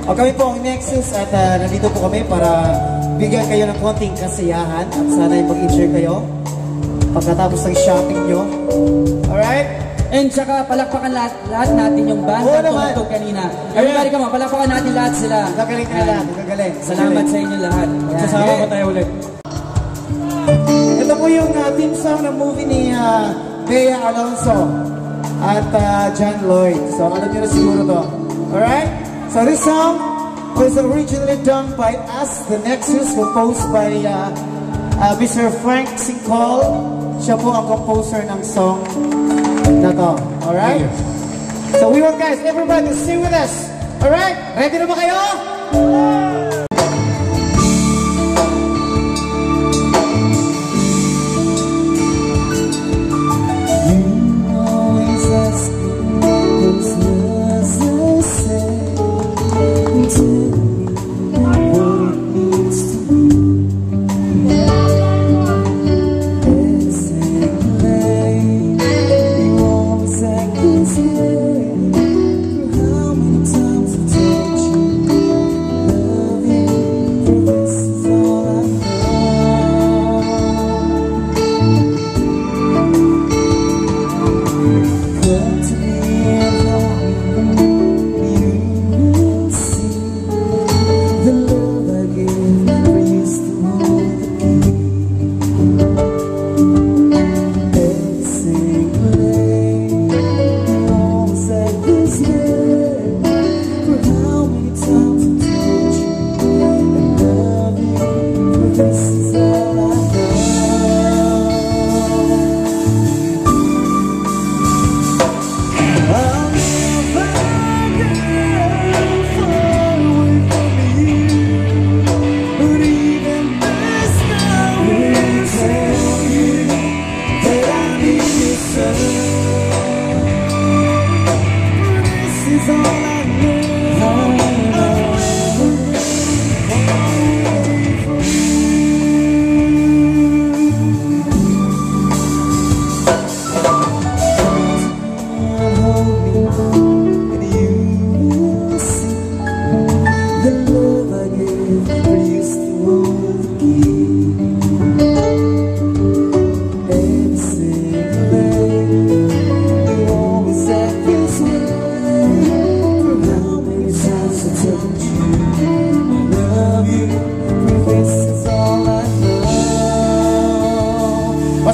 O kami po ang Nexus at nandito po kami para bigyan kayo ng konting kasiyahan at sana mag-enjoy kayo pagkatapos ng shopping nyo. Alright? And tsaka palakpakan lahat natin yung band na tumutog kanina. Everybody come on, palakpakan natin lahat sila. Gagaling na lahat, gagaling. Salamat sa inyo lahat. Magsasama pa tayo ulit. Ito po yung theme song ng movie ni Bea Alonso at John Lloyd. So alam nyo na siguro to. Alright? So this song was originally done by us, the Nexus, composed by Mr. Frank Sincol. Siya po ang composer ng song na to. Alright? So we want guys, everybody to sing with us. Alright? Ready na ba kayo?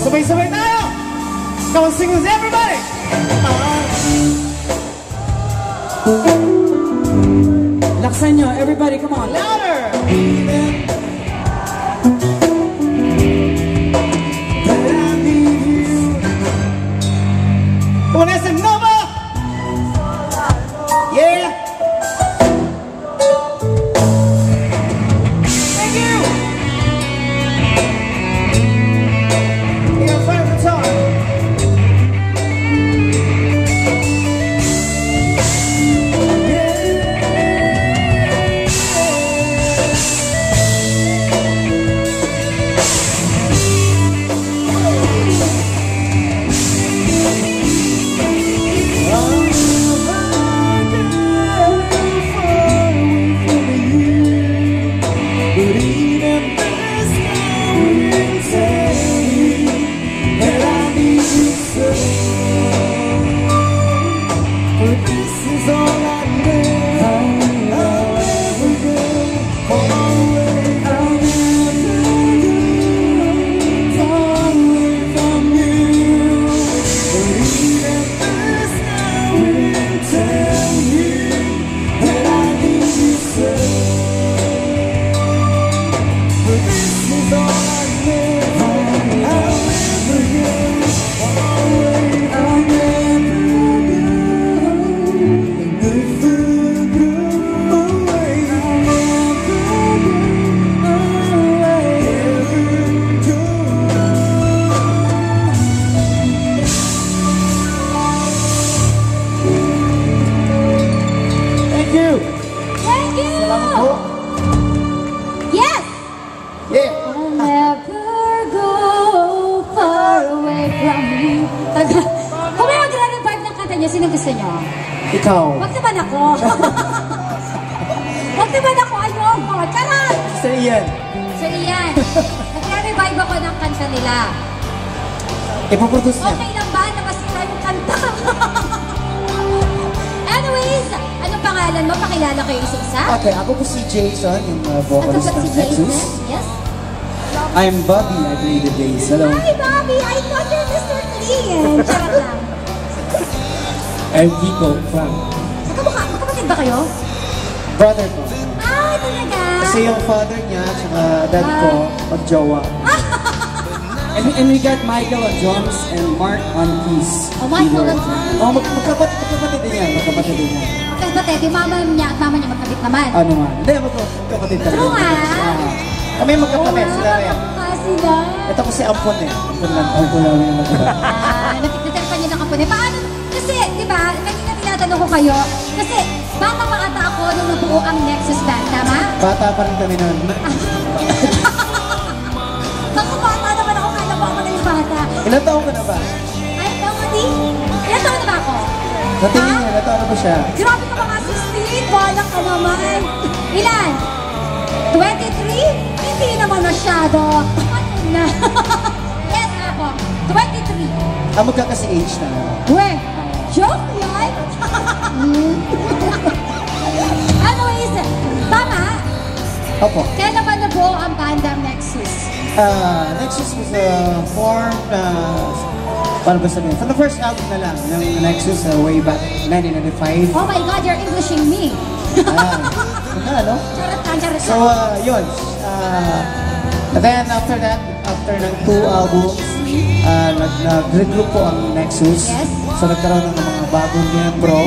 Sabay-sabay tayo! Come on, sing with everybody! Laksan nyo, everybody, come on, louder! Come on, SM Nova! Yeah! Sino gusto nyo? Ikaw. Wag naman ako. naman ako, ayoko. Charot! Sir Ian. So, iyan. Nagre-revive ako ng kanta nila. Ipoproduce niya. Okay lang ba na masira yung kanta? Anyways, anong pangalan mo? Pakilala kayo isa-isa? Okay, ako po si Jason, yung Ano vocalist ba si ng Jason? Nexus. Yes? I'm Bobby, I play the bass. Hello. Hi, Bobby! I thought you're Mr. Clean! Charot lang. I'm Kiko from... Magkapatid ba kayo? Brother ko. Ah, talaga? Kasi yung father niya, tsaka dad ko, mag-jowa. And we got Michael on drums and Mark on keys. Oh, Michael keyboard. on drums. Oh, magkapatid din yan, magkapatid din yan. Magkapatid, yung mama niya at mama niya magkabit naman. Ano nga? Hindi, magkapatid kami. True nga. Kami magkapatid, sila rin. Sila. Ito kasi ampon eh. Ampon lang. Ampon lang yung magkapatid. Natikita niyo ng kapune. Paano? Kasi, di ba, kanina tinatanong ko kayo, kasi bata pa ata ako nung nabuo ang Nexus Band, tama? Bata pa rin kami nun. Baka bata naman ako, kala mo ako na yung bata. Ilan taon ka na ba? Ay, tama di? Ilan taon na ba ako? Natingin niya, ilan taon na ba siya? Grabe ka mga 16, balak ka naman. Ilan? 23? Hindi naman masyado. Ano na? Yes, ako. 23. Ah, magkakasi age na. We, joke yan? Anyways, tama. Opo. Kaya naman nabuo ang bandang Nexus. Nexus was formed, paano ba sabihin? From the first album na lang ng Nexus way back 1995. Oh my God, you're Englishing me. Ano? Charot lang, charot So, lang. yun. Then after that, after ng 2 albums, nag-regroup po ang Nexus. Yes. So nagkaroon ng mga bagong miyembro.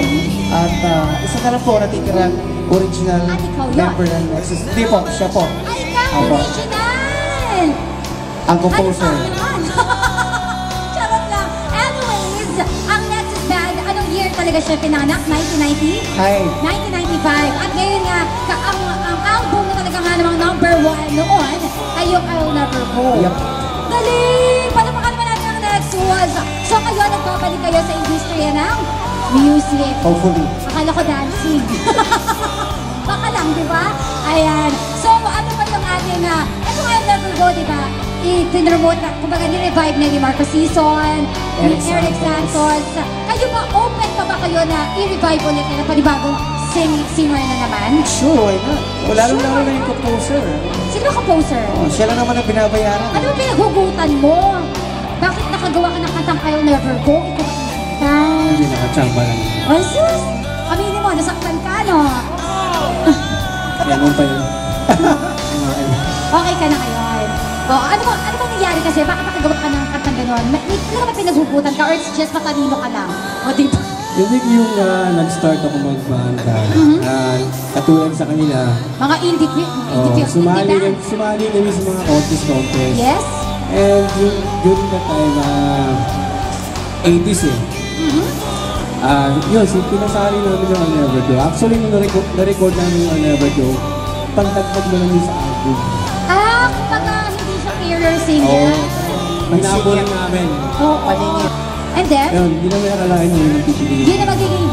At isa na lang po natitirang original At ikaw yun. member ng Nexus. Hindi po, siya po. Ay, ikaw, Opo. original! Ang composer. Ano pa naman? Charot lang. Anyways, ang Nexus Band, anong year talaga siya pinanganak? 1990? Hi. 1995. At ngayon nga, ang album na talaga nga namang #1 noon ay yung I'll Never Go. Yep. Galing! Palapakan naman natin ang Nexus. So kayo, nagbabalik kayo sa industriya ng music. Hopefully. Akala ko dancing. Baka lang, di ba? Ayan. So, ano ba yung ating, ito nga yung Never Go, di ba? I-promote na, kumbaga, ni-revive na ni Marco Sison, ni Eric Santos. Kayo ba, open pa ba kayo na i-revive ulit na panibagong singer na naman? Sure, why not? Lalo-lalo na yung composer. Sino ba composer? Oh, siya lang naman ang binabayaran. Ano ba pinaghugutan mo? Bakit nakagawa ka ng kantang I'll Never Go? Ikaw ba? Hindi nakachamba lang. Ay, sus! Aminin mo, nasaktan ka, no? Ganun pa yun. Okay ka na ngayon. O, ano bang nangyari kasi? Bakit nakagawa ka ng kantang gano'n? Ano ba pinaghugutan ka or it's just matalino ka lang? O, di ba? Hindi yung nag-start ako magbanda. Katulad sa kanila. Mga indie Sumali band. kami sa mga contest. Yes? And during that time, 80s eh. Yun, pinasali namin yung I'll Never Go. Actually, nung na-record namin yung I'll Never Go, pagtagpag na lang yun sa album. Kumbaga hindi siya career singer. Pinabol namin. Oo. And then, Yun, hindi namin nakalain yung nagpipili. yun na magiging